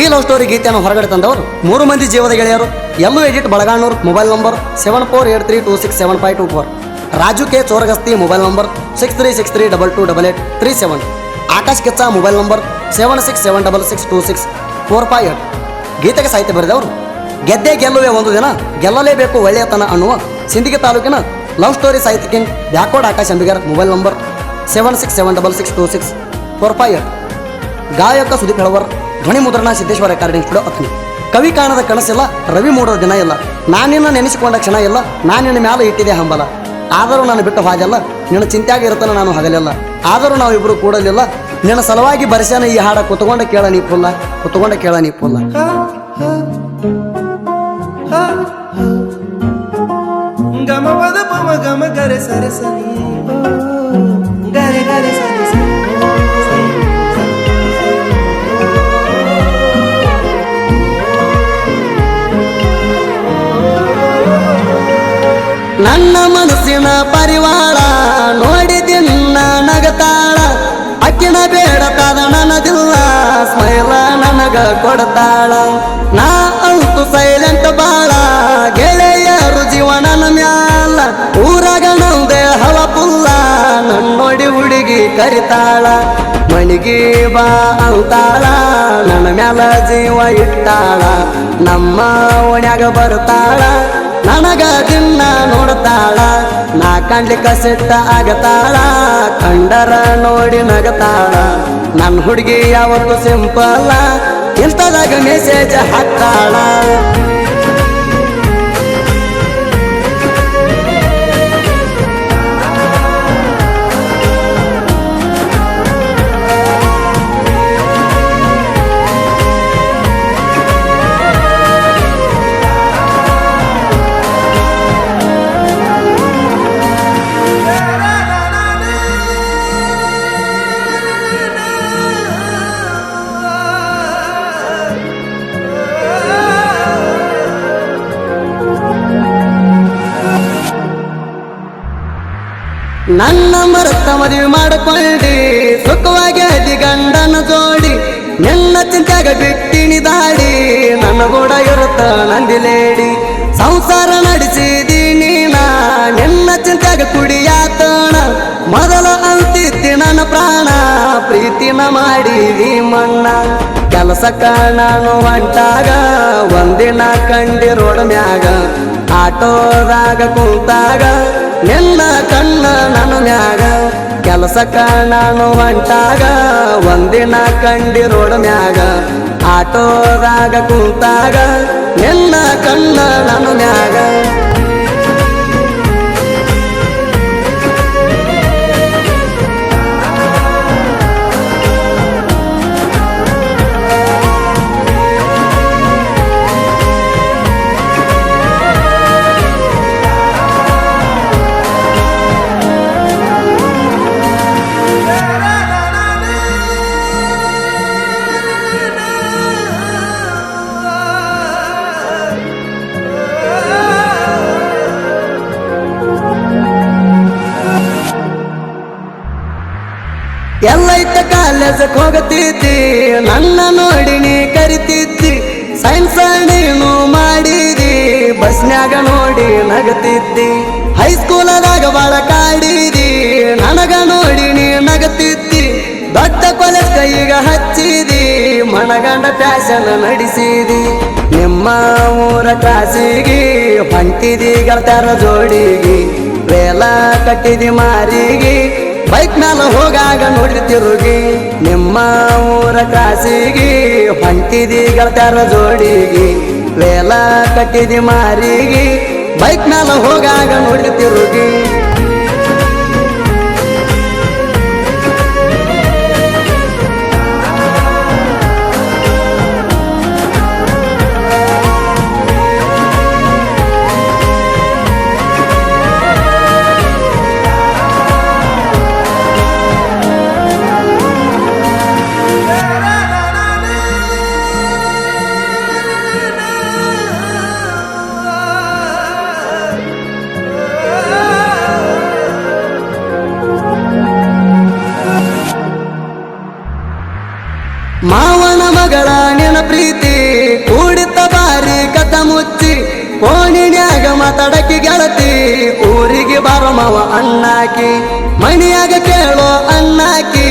ಈ love story ಗೀತೆಯನ್ನು ಹೊರಗಡೆ ತಂದವರು 3 ಮಂದಿ ಜೀವದ ಗೆಳೆಯರು. ಎಲ್ಲೂ edit Balaganur, mobile number 7483267524. Raju K Choragasti, mobile number 6363228837. Akash Kechcha, mobile number 7676626458. ಗೀತೆಗೆ ಸಾಹಿತ್ಯ ಬರೆದವರು ಗೆದ್ದೆ ಗೆಲ್ಲುವೆ ಒಂದು ದಿನ, ಗೆಲ್ಲಲೇಬೇಕು ಒಳ್ಳೆಯತನ ಅನ್ನುವ ಸಿಂದಗಿ ತಾಲೂಕಿನ ಲವ್ ಸ್ಟೋರಿ ಸಾಹಿತ್ಯ king Byakod Akash Ambigar, mobile number 7676626458. ಗಾಯಕ ಸುದೀಪ್ ಹೆಳವರ್, ಧ್ವನಿ ಮುದ್ರಣ ಸಿದ್ದೇಶ್ವರ ರೆಕಾರ್ಡಿಂಗ್ ಸ್ಟುಡಿಯೋ ಅತ್ನಿ. ಕವಿ ಕಾಣದ ಕನಸಿಲ್ಲ, ರವಿ ಮೂಡೋದ ದಿನ ಇಲ್ಲ, ನಾನಿನ್ನ ನೆನೆಸಿಕೊಂಡ ಕ್ಷಣ ಇಲ್ಲ, ನಾನಿನ್ನ ಮ್ಯಾಲ ಇಟ್ಟಿದೆ ಹಂಬಲ. ಆದರೂ ನಾನು ಬಿಟ್ಟು ಹಾಗೆಲ್ಲ, ನಿನ್ನ ಚಿಂತ್ಯಾಗ ಇರುತ್ತಾನ ನಾನು ಹಗಲಿಲ್ಲ. ಆದರೂ ನಾವಿಬ್ಬರು ಕೂಡಲಿಲ್ಲ, ನಿನ್ನ ಸಲುವಾಗಿ ಬರೆಸ್ಯಾನ ಈ ಹಾಡ, ಕುತ್ಕೊಂಡ ಕೇಳ ನೀ ಪುಲ್ಲ, ಕುತ್ಕೊಂಡ ಕೇಳ ನೀ ಪುಲ್ಲ. ಗಮ ಪದ ಪಮ ಗಮ ಗರೆ ಸರೆ ಸನಿ ಗರೆ ಗರೆ ಸರೆ ಸನಿ. ನನ್ನ ಮನಸ್ಸಿನ ಪರಿವಾಳ ನೋಡಿದಿನ್ನ ನಗತಾಳ, ಅಕ್ಕಿನ ಬೇಡತಾದ ನನ್ನದಿಲ್ಲ, ಸ್ಮೈಲ ನನಗ ಕೊಡತಾಳ. ನಾ ಅಂತೂ ಸೈಲೆಂಟ್ ಬಾಳ, ಗೆಳೆಯರು ಜೀವನನ ಮ್ಯಾಲ, ಊರಾಗ ನೌದೆ ಹವ ಪುಲ್ಲ, ನನ್ನೊಡಿ ಹುಡುಗಿ ಕರಿತಾಳ. ಮಣಿಗಿ ಬಾ ಅಂತಾಳ, ನನ್ನ ಮ್ಯಾಲ ಜೀವ ಇಟ್ಟಾಳ, ನಮ್ಮ ಓಣ್ಯಾಗ ಬರ್ತಾಳ, ನನಗ ದಿನ ನೋಡ್ತಾಳ. ನಾ ಕಾಣ್ಲಿಕ್ಕ ಸಿಟ್ಟ ಆಗತಾಳ, ಕಂಡರ ನೋಡಿ ನಗತಾಳ. ನನ್ನ ಹುಡುಗಿ ಯಾವತ್ತು ಸಿಂಪಲ್ಲ, ಇನ್ಸ್ಟಾದಾಗ ಮೆಸೇಜ್ ಹಾಕ್ತಾಳ. ನನ್ನ ಮರತ ಮದುವೆ ಮಾಡಿಕೊಳ್ಳಿ, ಸುಖವಾಗಿ ಅದಿ ಗಂಡನ ಜೋಡಿ, ನಿನ್ನ ಚಿಂತ್ಯಾಗ ಬಿಟ್ಟಿನಿ ದಾಡಿ, ನನ್ನ ಕೂಡ ಇರುತ್ತ ನಂದಿಲೇಡಿ. ಸಂಸಾರ ನಡೆಸಿದೀನಿ ನಾ, ನಿನ್ನ ಚಿಂತ್ಯಾಗ ಕುಡಿಯಾತಣ, ಮೊದಲ ಅಂತಿದ್ದಿ ನನ್ನ ಪ್ರಾಣ, ಪ್ರೀತಿನ ಮಾಡಿದಿ ಮಣ್ಣ. ಕೆಲಸಕ್ಕ ನಾನು ಹೊಂಟಾಗ ಒಂದಿನ ಕಂಡಿ ರೋಡ್ ಮ್ಯಾಗ, ಆಟೋದಾಗ ಕುಂತಾಗ ನಿನ್ನ ಕಣ್ಣ ನನ್ನ ಮ್ಯಾಗ. ಕೆಲಸಕ್ಕ ನಾನು ಹೊಂಟಾಗ ಒಂದಿನ ಕಂಡಿ ರೋಡ್ ಮ್ಯಾಗ, ಆಟೋದಾಗ ಕುಂತಾಗ ನಿನ್ನ ಕಣ್ಣ ನನ್ನ ಮ್ಯಾಗ. ಎಲ್ಲೈತ ಕಾಲೇಜಕ್ಕೆ ಹೋಗತಿದ್ದಿ, ನನ್ನ ನೋಡಿ ನೀ ಕರಿತಿದ್ದಿ, ಸೈನ್ಸ್ ನೀನು ಮಾಡಿದಿ, ಬಸ್ನ್ಯಾಗ ನೋಡಿ ನಗತಿದ್ದಿ. ಹೈಸ್ಕೂಲದಾಗ ಬಾಳ ಕಾಡಿದಿ, ನನಗ ನೋಡಿ ನೀ ನಗತಿದ್ದಿ. ದೊಡ್ಡ ಕಾಲೇಜ್ ಕೈಗ ಹಚ್ಚಿದಿ, ಮನಗಂಡ ಫ್ಯಾಷನ್ ನಡೆಸಿದಿ. ನಿಮ್ಮ ಊರ ಕ್ಲಾಸಿಗೆ ಹೊಂಟಿದಿ ಗೆಳತ್ಯಾರ ಜೋಡಿಗೆ, ವೇಲ ಕಟ್ಟಿದಿ ಮಾರಿಗೆ, ಬೈಕ್ ಮ್ಯಾಲ ಹೋಗಾಗ ನೋಡಿ ತಿರುಗಿ. ನಿಮ್ಮ ಊರ ಕ್ಲಾಸಿಗೆ ಹೊಂಟಿದಿ ಗೆಳತ್ಯಾರ ಜೋಡಿಗೆ, ವೇಲ ಕಟ್ಟಿದಿ ಮಾರಿಗೆ, ಬೈಕ್ ಮ್ಯಾಲ ಹೋಗಾಗ ನೋಡಿ ತಿರುಗಿ. ಮಾವನ ಮಗಳ ನಿನ ನಿನ್ನ ಪ್ರೀತಿ ಕೂಡಿತ ಬಾರಿ ಕಥ ಮುಚ್ಚಿ ಕೋಣಿನ್ಯಾಗ ಮಾತಾಡಕಿ ಗೆಳತಿ ಊರಿಗೆ ಬಾರೋ ಮಾವ ಅಣ್ಣಾಕಿ ಮಣಿಯಾಗ ಕೇಳೋ ಅಣ್ಣಾಕಿ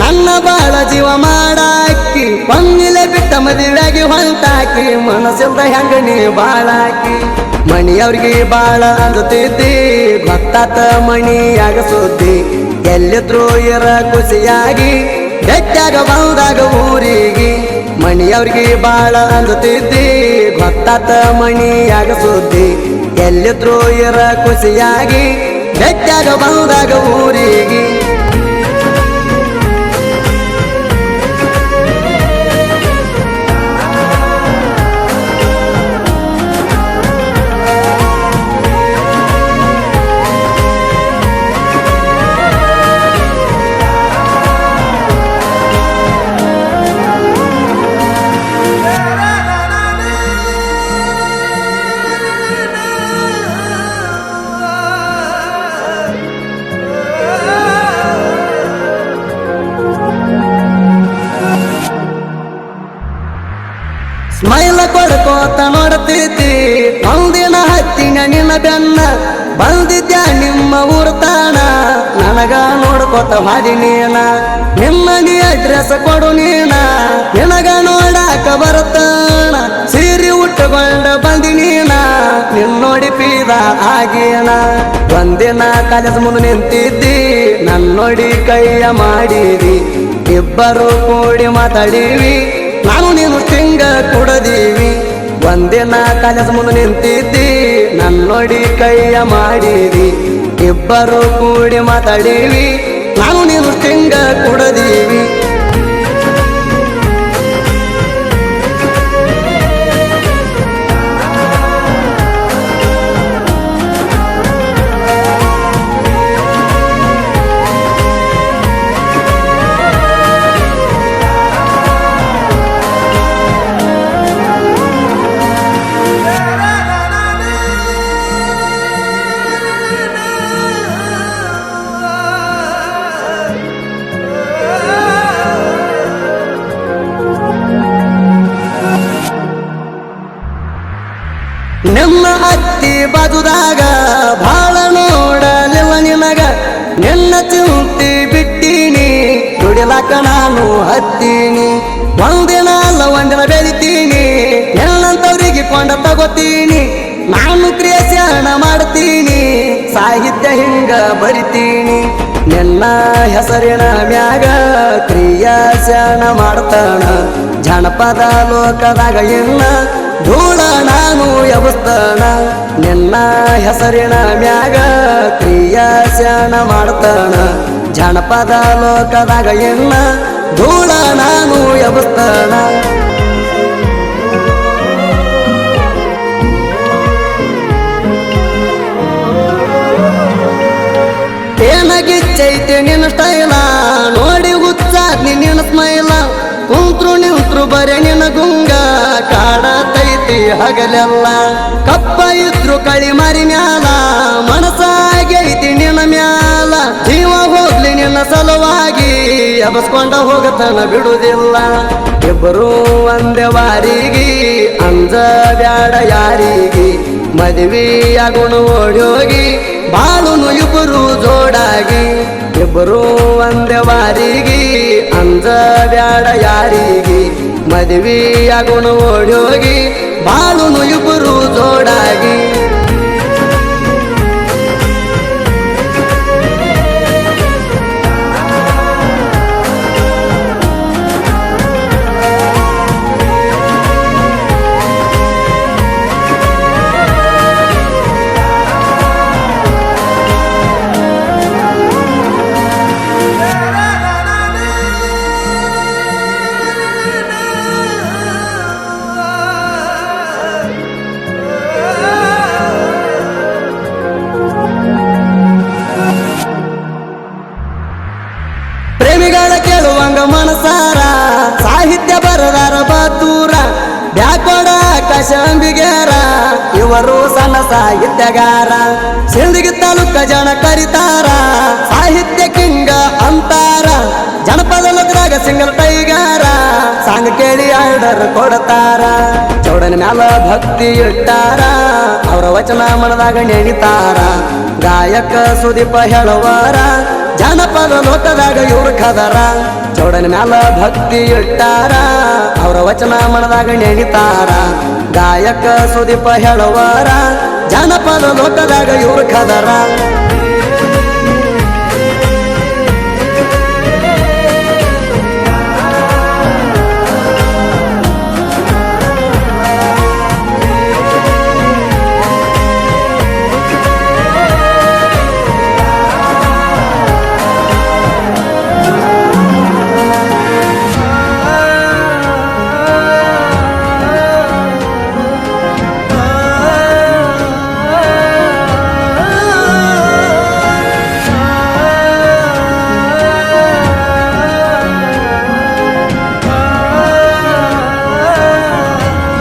ನನ್ನ ಬಾಳ ಜೀವ ಮಾಡಾಕಿ ಒಮ್ಮಿಲೆ ಬಿಟ್ಟ ಮದುವೆಯಾಗಿ ಹೊಂಟಾಕಿ ಮನಸ್ಸಿಲ್ದ ಹೆಂಗ ನೀ ಬಾಳಾಕಿ ಮಣಿಯವ್ರಿಗೆ ಬಾಳ ಅಂಜುತ್ತಿದ್ದಿ ಗೊತ್ತಾತ ಮಣಿಯಾಗ ಸುದ್ದಿ ಎಲ್ಲಿದ್ರು ಇರ ಖುಷಿಯಾಗಿ ಬೆಟ್ಟಾಗ ಬಂದಾಗ ಊರಿಗೆ ಮಣಿಯವ್ರಿಗೆ ಬಾಳ ಅಂಜುತ್ತಿದ್ದಿ ಗೊತ್ತಾತ ಮಣಿಯಾಗ ಸುದ್ದಿ ಎಲ್ಲಿದ್ರು ಇರ ಖುಷಿಯಾಗಿ ಬೆಟ್ಟಾಗ ಬಂದಾಗ ಊರಿಗೆ ಸ್ಮೈಲ ಕೊಡ್ಕೋತ ನೋಡ್ತಿದ್ದಿ ಒಂದಿನ ಹತ್ತಿನ ನಿನ್ನ ಬೆನ್ನ ಬಂದಿದ್ಯ ನಿಮ್ಮ ಊರ್ತಾಣ ನನಗ ನೋಡ್ಕೋತ ಹಾದಿ ನೀನ ನಿಮ್ಮ ನೀ ಅಡ್ರೆಸ್ ಕೊಡು ನೀನ ನಿನಗ ನೋಡಾಕ ಬರುತ್ತಾನ ಸೀರೆ ಉಟ್ಟುಕೊಂಡ ಬಂದಿ ನೀನ ನಿನ್ನೋಡಿ ಪೀದ ಆಗೇನ ಒಂದಿನ ಕಾಲೇಜ್ ಮುಂದೆ ನಿಂತಿದ್ದಿ ನನ್ನೋಡಿ ಕೈಯ ಮಾಡಿದಿ ಇಬ್ಬರು ಕೂಡಿ ಮಾತಾಡೀವಿ ನಾನು ನೀನು ತಿಂಗ ಕುಡದೀವಿ ಒಂದಿನ ಕಾಲೇಜ್ ಮುಂದೆ ನಿಂತಿದ್ದಿ ನನ್ನೋಡಿ ಕೈಯ ಮಾಡಿದಿ ಇಬ್ಬರು ಕೂಡಿ ಮಾತಾಡೀವಿ ನಾನು ನೀನು ತಿಂಗ ಕುಡದೀವಿ ನಿಮ್ಮ ಅತ್ತಿ ಬಾಜುದಾಗ ಭಾಳ ನೋಡಲಿಲ್ಲ ನಿನಗ ನಿನ್ನ ಚಿಂತಿ ಬಿಟ್ಟೀನಿ ದುಡಿಲಾಕ ನಾನು ಹತ್ತೀನಿ ಒಂದಿನ ಅಲ್ಲ ಒಂದಿನ ಬೆಳಿತೀನಿ ಎಲ್ಲಂತವ್ರಿಗೆ ಕೊಂಡ ತಗೋತೀನಿ ನಾನು ಕ್ರಿಯೇಷನ್ ಮಾಡ್ತೀನಿ ಸಾಹಿತ್ಯ ಹಿಂಗ ಬರಿತೀನಿ ನಿನ್ನ ಹೆಸರಿನ ಮ್ಯಾಗ ಕ್ರಿಯೇಷನ್ ಮಾಡ್ತಾನ ಜನಪದ ಲೋಕದಾಗ ಇನ್ನ ಧೂಳ ನಾನು ಎಬಸ್ತಾನ ನಿನ್ನ ಹೆಸರಿನ ಮ್ಯಾಗ ಕ್ರಿಯೇಷನ್ ಮಾಡ್ತಾನ ಜನಪದ ಲೋಕದಾಗ ಇನ್ನ ಧೂಳ ನಾನು ಎಬಸ್ತಾನ ಏನಾಗಿಚ್ಚೈತೆ ನಿನ್ನ ಸ್ಟೈಲ ನೋಡಿ ಹುಚ್ಚಾದ್ನಿ ನಿನ್ನ ಸ್ಮೈಲ ಕುಂತ್ರು ನಿಂತ್ರು ಬರೆ ನಿನ್ನ ಗುಂಗ ಕಾಡತೈತಿ ಹಗಲೆಲ್ಲ ಕಪ್ಪ ಇದ್ರು ಕಳಿ ಮಾರಿ ಮ್ಯಾಲ ಮನಸ್ಸಾಗೈತಿ ನಿನ್ನ ಮ್ಯಾಲ ಜೀವ ಹೋಗ್ಲಿ ನಿನ್ನ ಸಲುವಾಗಿ ಎಬಸ್ಕೊಂಡ ಹೋಗತನ ಬಿಡುವುದಿಲ್ಲ ಇಬ್ಬರು ಒಂದೇ ವಾರಿಗೆ ಅಂಜ ಬ್ಯಾಡ ಯಾರಿಗೆ ಮದುವೆಯಾಗುಣ ಓಡೋಗಿ ಬಾಳುನು ಇಬ್ಬರು ಜೋಡಾಗಿ ಇಬ್ಬರು ಒಂದೇ ವಾರಿಗೆ ಅಂಜ ಬ್ಯಾಡ ಯಾರಿಗೆ ಮದುವೆಯಾಗುಣ ಓಡೋಗಿ ಬಾಳುನು ಇಬ್ಬರು ಜೋಡಾಗಿ ಪ್ರೇಮಿಗಳ ಕೇಳುವಂಗ ಮನಸಾರ ಸಾಹಿತ್ಯ ಬರದಾರ ಬತ್ತೂರ ಬ್ಯಾಕೋಡ ಆಕಾಶ ಅಂಬಿಗೇರ ಇವರು ಸಣ್ಣ ಸಾಹಿತ್ಯಗಾರ ಸಿಂದಗಿ ತಾಲೂಕ ಜನ ಕರಿತಾರ ಸಾಹಿತ್ಯ ಕಿಂಗ ಅಂತಾರ ಜನಪದ ಲೋಕದಾಗ ಸಿಂಗಲ್ ಟೈಗಾರ ಸಾಂಗ್ ಕೇಳಿ ಆರ್ಡರ್ ಕೊಡ್ತಾರ ಚೌಡನ ಮ್ಯಾಲ ಭಕ್ತಿ ಇಟ್ಟಾರ ಅವರ ವಚನ ಮನದಾಗ ನೆಣಿತಾರ ಗಾಯಕ ಸುದೀಪ ಹೇಳುವರ ಜಾನಪದ ಲೋಕದಾಗ ಇವ್ರು ಕದರ ಚೌಡನ ಮ್ಯಾಲ ಭಕ್ತಿ ಇಟ್ಟಾರ ಅವರ ವಚನ ಮನದಾಗ ನೆಣಿತಾರ ಗಾಯಕ ಸುದೀಪ ಹೇಳುವರ ಜಾನಪದ ಲೋಕದಾಗ ಇವ್ರು ಕದರ